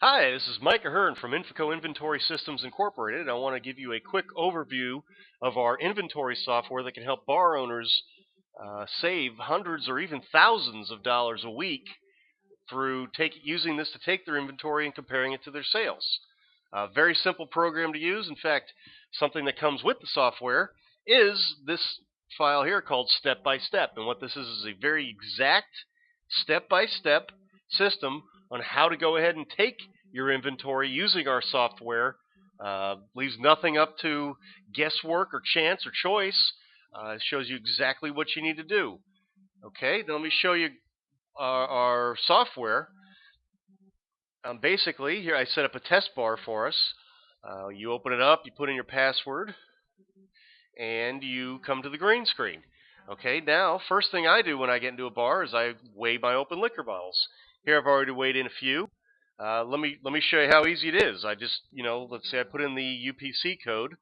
Hi, this is Mike Ahern from Infoco Inventory Systems Incorporated. I want to give you a quick overview of our inventory software that can help bar owners save hundreds or even thousands of dollars a week through using this to take their inventory and comparing it to their sales. Very simple program to use. In fact, something that comes with the software is this file here called Step by Step. And what this is a very exact step-by-step system on how to go ahead and take your inventory using our software. Leaves nothing up to guesswork or chance or choice. It shows you exactly what you need to do. Okay, then let me show you our software. Basically, here I set up a test bar for us. You open it up, you put in your password, and you come to the green screen. Okay, now, first thing I do when I get into a bar is I weigh my open liquor bottles. Here I've already weighed in a few. Let me show you how easy it is. I just, let's say I put in the UPC code,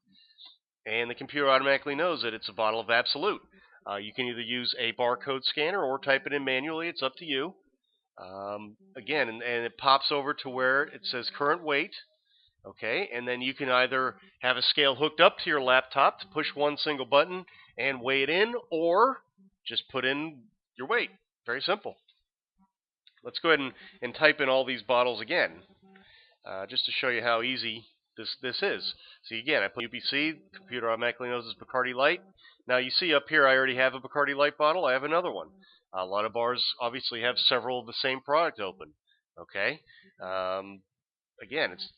and the computer automatically knows that it's a bottle of Absolute. You can either use a barcode scanner or type it in manually. It's up to you. Again, and it pops over to where it says current weight. Okay, and then you can either have a scale hooked up to your laptop to push one single button and weigh it in, or just put in your weight. Very simple. Let's go ahead and type in all these bottles again, just to show you how easy this is. See, again, I put UPC, the computer automatically knows it's Bacardi Light. Now you see up here I already have a Bacardi Light bottle. I have another one. A lot of bars obviously have several of the same product open. Okay, again, it's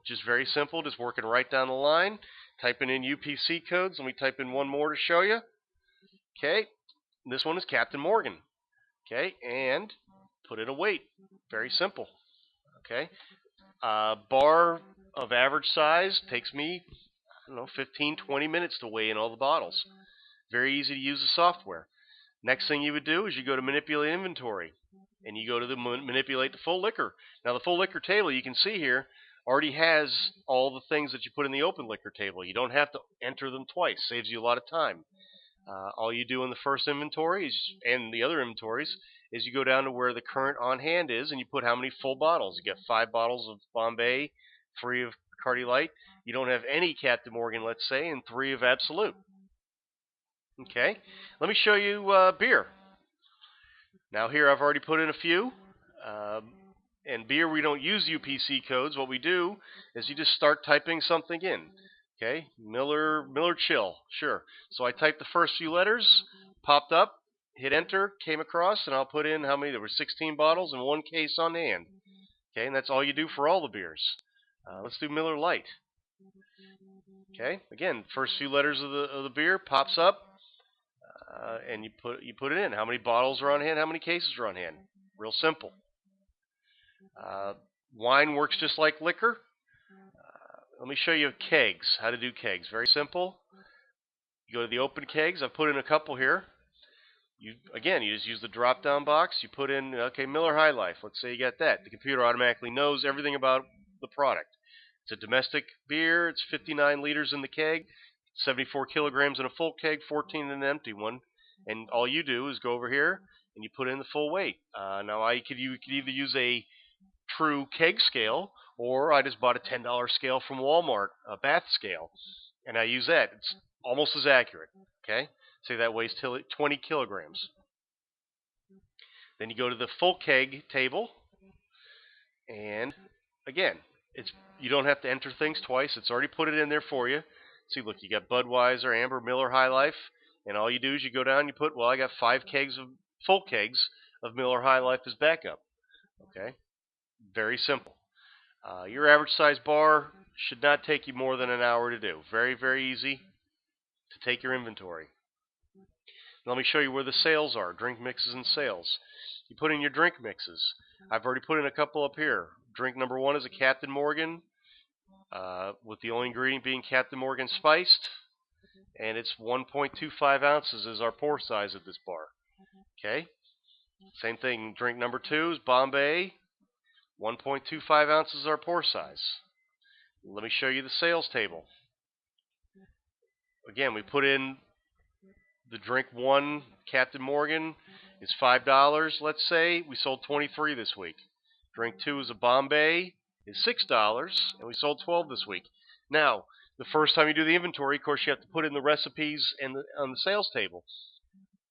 just very simple, just working right down the line, typing in UPC codes. Let me type in one more to show you. Okay, this one is Captain Morgan. Okay, and put in a weight. Very simple. Okay, bar of average size takes me, 15, 20 minutes to weigh in all the bottles. Very easy to use the software. Next thing you would do is you go to manipulate inventory, and you go to the manipulate the full liquor. Now the full liquor table you can see here already has all the things that you put in the open liquor table. You don't have to enter them twice. Saves you a lot of time. All you do in the first inventory and the other inventories is you go down to where the current on hand is, and you put how many full bottles. You get 5 bottles of Bombay, 3 of Bacardi Light. You don't have any Captain Morgan, let's say, and 3 of Absolute. Okay, let me show you beer. Now here I've already put in a few. And beer, we don't use UPC codes. What we do is you just start typing something in. Okay, Miller Chill, sure. So I typed the first few letters, popped up, hit enter, came across, and I'll put in how many. There were 16 bottles and 1 case on hand. Okay, and that's all you do for all the beers. Let's do Miller Lite. Okay, again, first few letters of the beer pops up, and you put it in. How many bottles are on hand? How many cases are on hand? Real simple. Wine works just like liquor. Let me show you kegs, how to do kegs. Very simple. You go to the open kegs. I've put in a couple here. You just use the drop down box. You put in, okay, Miller High Life. Let's say you got that. The computer automatically knows everything about the product. It's a domestic beer. It's 59 liters in the keg, 74 kilograms in a full keg, 14 in an empty one. And all you do is go over here and you put in the full weight. Now you could either use a true keg scale, or I just bought a $10 scale from Walmart, a bath scale, and I use that. It's almost as accurate. Okay, say that weighs 20 kilograms. Then you go to the full keg table, and again, you don't have to enter things twice. It's already put it in there for you. See, look, you got Budweiser, Amber, Miller High Life, and all you do is you go down and you put, well, I got 5 full kegs of Miller High Life as backup. Okay, very simple. Your average size bar should not take you more than an hour to do. Very, very easy to take your inventory. Let me show you where the sales are, drink mixes and sales. You put in your drink mixes. I've already put in a couple up here. Drink number 1 is a Captain Morgan, with the only ingredient being Captain Morgan spiced, and it's 1.25 ounces is our pour size of this bar. Okay, same thing. Drink number 2 is Bombay, 1.25 ounces is our pour size. Let me show you the sales table. Again, we put in the drink 1, Captain Morgan, is $5. Let's say we sold 23 this week. Drink 2 is a Bombay, is $6, and we sold 12 this week. Now, the first time you do the inventory, of course, you have to put in the recipes and on the sales table.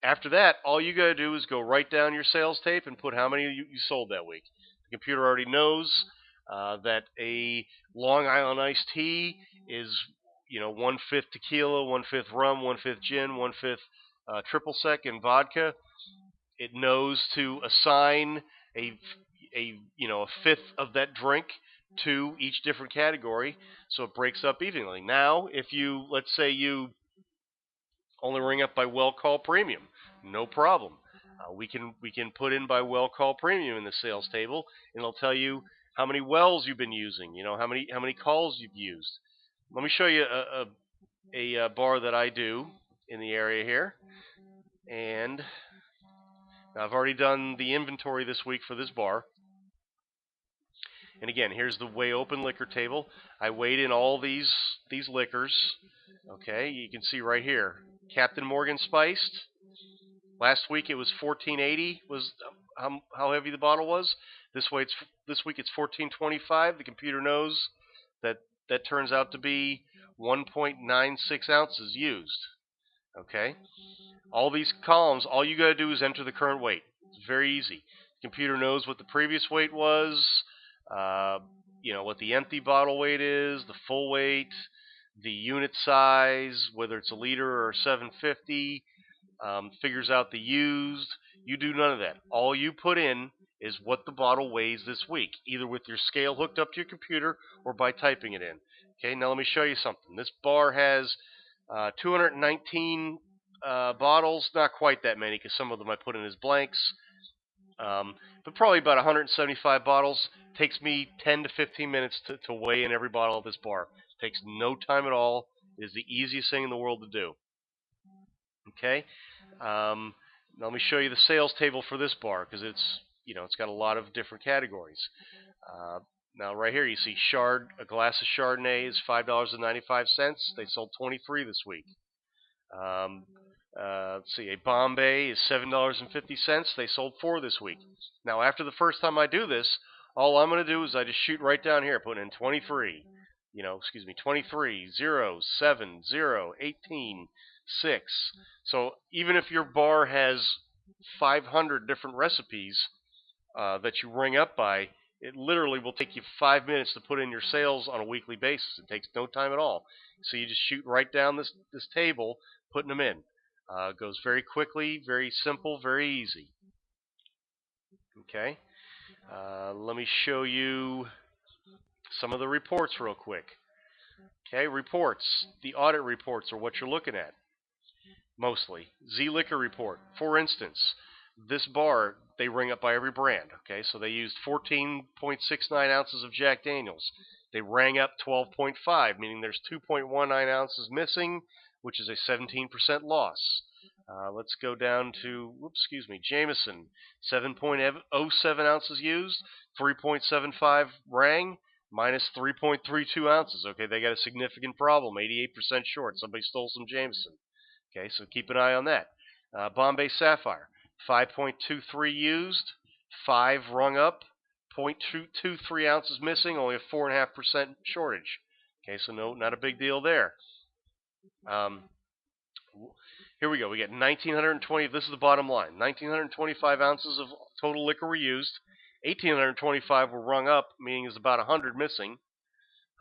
After that, all you got to do is go write down your sales tape and put how many you sold that week. The computer already knows that a Long Island iced tea is, 1/5 tequila, 1/5 rum, 1/5 gin, 1/5 triple sec and vodka. It knows to assign a fifth of that drink to each different category, so it breaks up evenly. Now, if let's say you only ring up by well call premium, no problem. We can put in by well call premium in the sales table, and it'll tell you how many wells you've been using. How many calls you've used. Let me show you a bar that I do in the area here, and I've already done the inventory this week for this bar. And again, here's the weigh open liquor table. I weighed in all these liquors. Okay, you can see right here, Captain Morgan Spiced. Last week it was 1480 was how heavy the bottle was. This week it's 1425. The computer knows that turns out to be 1.96 ounces used. Okay, all these columns, all you got to do is enter the current weight. It's very easy. The computer knows what the previous weight was. What the empty bottle weight is, the full weight, the unit size, whether it's a liter or 750, figures out the used. You do none of that. All you put in is what the bottle weighs this week, either with your scale hooked up to your computer or by typing it in. Okay, now let me show you something. This bar has 219 bottles, not quite that many because some of them I put in as blanks. But probably about 175 bottles. Takes me 10 to 15 minutes to weigh in every bottle of this bar. Takes no time at all. It is the easiest thing in the world to do. Okay. Now let me show you the sales table for this bar because it's got a lot of different categories. Now right here you see a glass of Chardonnay is $5.95. They sold 23 this week. Let's see, a Bombay is $7.50. They sold 4 this week. Now, after the first time I do this, all I'm going to do is I just shoot right down here, put in 23, 23, 0, 7, 0, 18, 6. So even if your bar has 500 different recipes that you ring up by, it literally will take you 5 minutes to put in your sales on a weekly basis. It takes no time at all. So you just shoot right down this table, putting them in. Goes very quickly, very simple, very easy. Okay. Let me show you some of the reports real quick. Okay, reports. The audit reports are what you're looking at. Mostly. Z-Liquor report. For instance, this bar, they ring up by every brand. Okay, so they used 14.69 ounces of Jack Daniels. They rang up 12.5, meaning there's 2.19 ounces missing, which is a 17% loss. Let's go down to, Jameson. 7.07 ounces used, 3.75 rang, minus 3.32 ounces. Okay, they got a significant problem, 88% short. Somebody stole some Jameson. Okay, so keep an eye on that. Bombay Sapphire, 5.23 used, 5 rung up, 0.23 ounces missing, only a 4.5% shortage. Okay, so not a big deal there. Here we go. We get 1,920. This is the bottom line. 1,925 ounces of total liquor were used. 1,825 were rung up, meaning there's about 100 missing.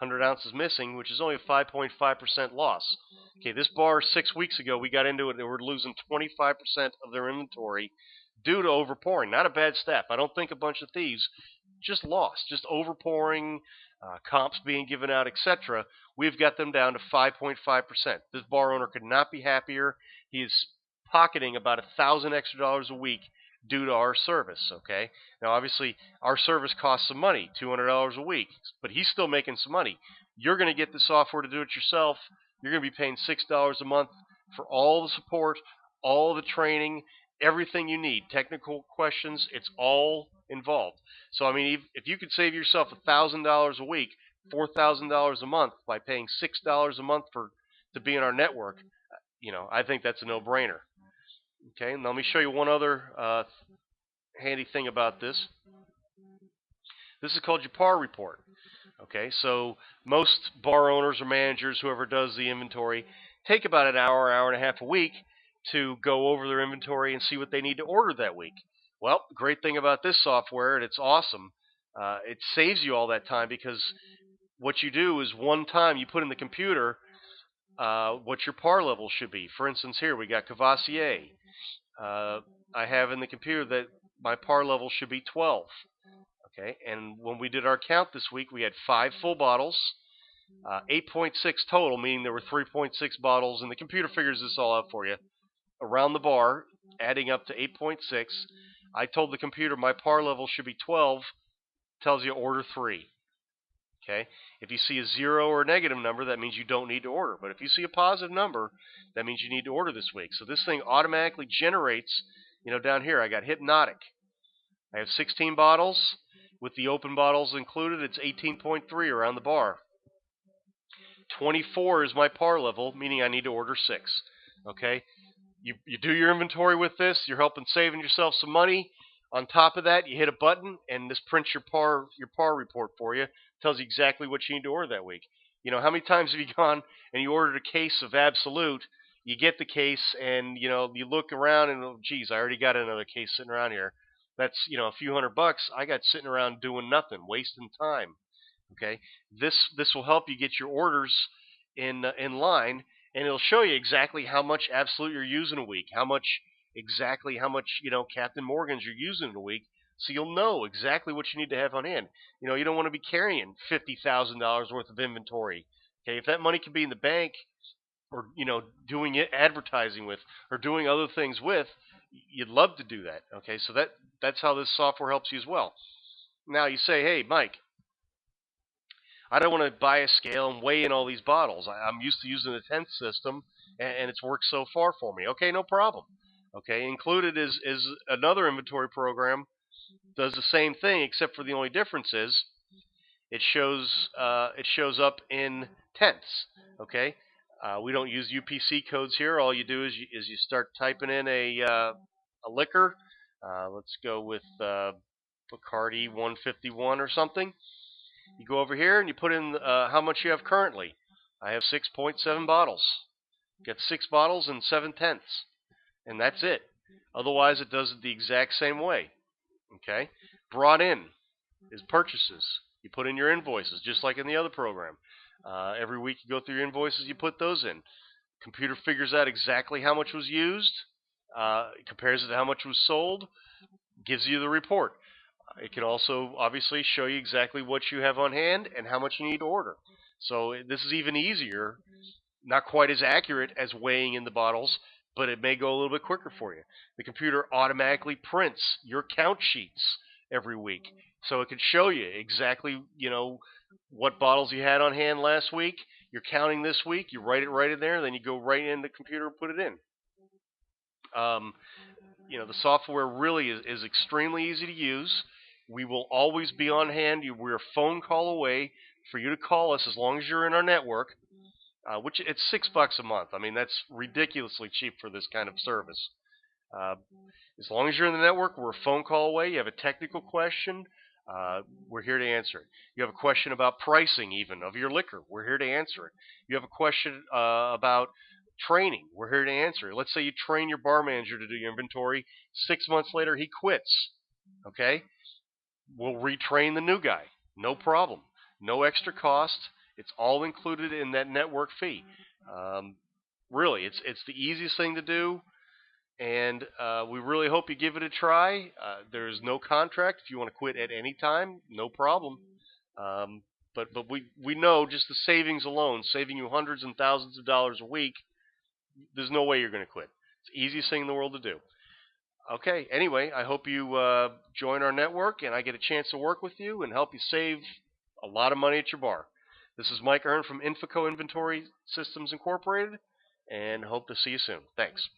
100 ounces missing, which is only a 5.5% loss. Okay, this bar 6 weeks ago, we got into it, they were losing 25% of their inventory due to overpouring. Not a bad step. I don't think a bunch of thieves, just lost, just overpouring, comps being given out, etc. We've got them down to 5.5%. This bar owner could not be happier. He is pocketing about $1,000 extra a week due to our service. Okay, now obviously our service costs some money, $200 a week, but he's still making some money. You're going to get the software to do it yourself. You're going to be paying $6 a month for all the support, all the training, everything you need. Technical questions, it's all involved. So I mean, if you could save yourself $1,000 a week, $4,000 a month by paying $6 a month to be in our network, I think that's a no-brainer. Okay, now let me show you one other handy thing about this. This is called your par report. Okay, so most bar owners or managers, whoever does the inventory, take about an hour, hour and a half a week to go over their inventory and see what they need to order that week. Well, the great thing about this software, and it's awesome, it saves you all that time, because what you do is one time you put in the computer what your par level should be. For instance, here we got Cavassier. I have in the computer that my par level should be 12. Okay, and when we did our count this week, we had 5 full bottles, 8.6 total, meaning there were 3.6 bottles, and the computer figures this all out for you, around the bar, adding up to 8.6. I told the computer my par level should be 12, tells you order 3. Okay, if you see a 0 or a negative number, that means you don't need to order. But if you see a positive number, that means you need to order this week. So this thing automatically generates, down here I got Hypnotic. I have 16 bottles. With the open bottles included, it's 18.3 around the bar. 24 is my par level, meaning I need to order 6. Okay, you do your inventory with this. You're helping saving yourself some money. On top of that, you hit a button, and this prints your par report for you. Tells you exactly what you need to order that week. How many times have you gone and you ordered a case of Absolute? You get the case, and you look around, and oh, geez, I already got another case sitting around here. That's a few $100 I got sitting around doing nothing, wasting time. Okay, this will help you get your orders in line, and it'll show you exactly how much Absolute you're using a week, how much Captain Morgan's you're using in a week, so you'll know exactly what you need to have on hand. You don't want to be carrying $50,000 worth of inventory. Okay, if that money can be in the bank, or doing it advertising with, or doing other things with, you'd love to do that. Okay, so that's how this software helps you as well. Now you say, hey, Mike, I don't want to buy a scale and weigh in all these bottles. I'm used to using the 10th system, and it's worked so far for me. Okay, no problem. Okay, included is another inventory program. Does the same thing, except for the only difference is it shows up in tenths. Okay, we don't use UPC codes here. All you do is you start typing in a liquor. Let's go with Bacardi 151 or something. You go over here and you put in how much you have currently. I have 6.7 bottles. Get 6 bottles and 7/10, and that's it. Otherwise, it does it the exact same way. Okay, brought in is purchases. You put in your invoices just like in the other program. Every week you go through your invoices, you put those in. Computer figures out exactly how much was used, compares it to how much was sold, gives you the report. It can also obviously show you exactly what you have on hand and how much you need to order. So this is even easier, not quite as accurate as weighing in the bottles, but it may go a little bit quicker for you. The computer automatically prints your count sheets every week, so it can show you exactly, what bottles you had on hand last week. You're counting this week. You write it right in there, then you go right in the computer and put it in. The software really is extremely easy to use. We will always be on hand. We're a phone call away for you to call us as long as you're in our network. Which it's $6 a month. I mean, that's ridiculously cheap for this kind of service. As long as you're in the network, we're a phone call away. You have a technical question, we're here to answer it. You have a question about pricing, even of your liquor, we're here to answer it. You have a question about training, we're here to answer it. Let's say you train your bar manager to do your inventory. 6 months later, he quits. Okay, we'll retrain the new guy. No problem. No extra cost. It's all included in that network fee. Really, it's the easiest thing to do, and we really hope you give it a try. There's no contract. If you want to quit at any time, no problem. But we know just the savings alone, saving you hundreds and thousands of dollars a week, there's no way you're going to quit. It's the easiest thing in the world to do. Okay, anyway, I hope you join our network and I get a chance to work with you and help you save a lot of money at your bar. This is Mike Earn from Infoco Inventory Systems Incorporated, and hope to see you soon. Thanks.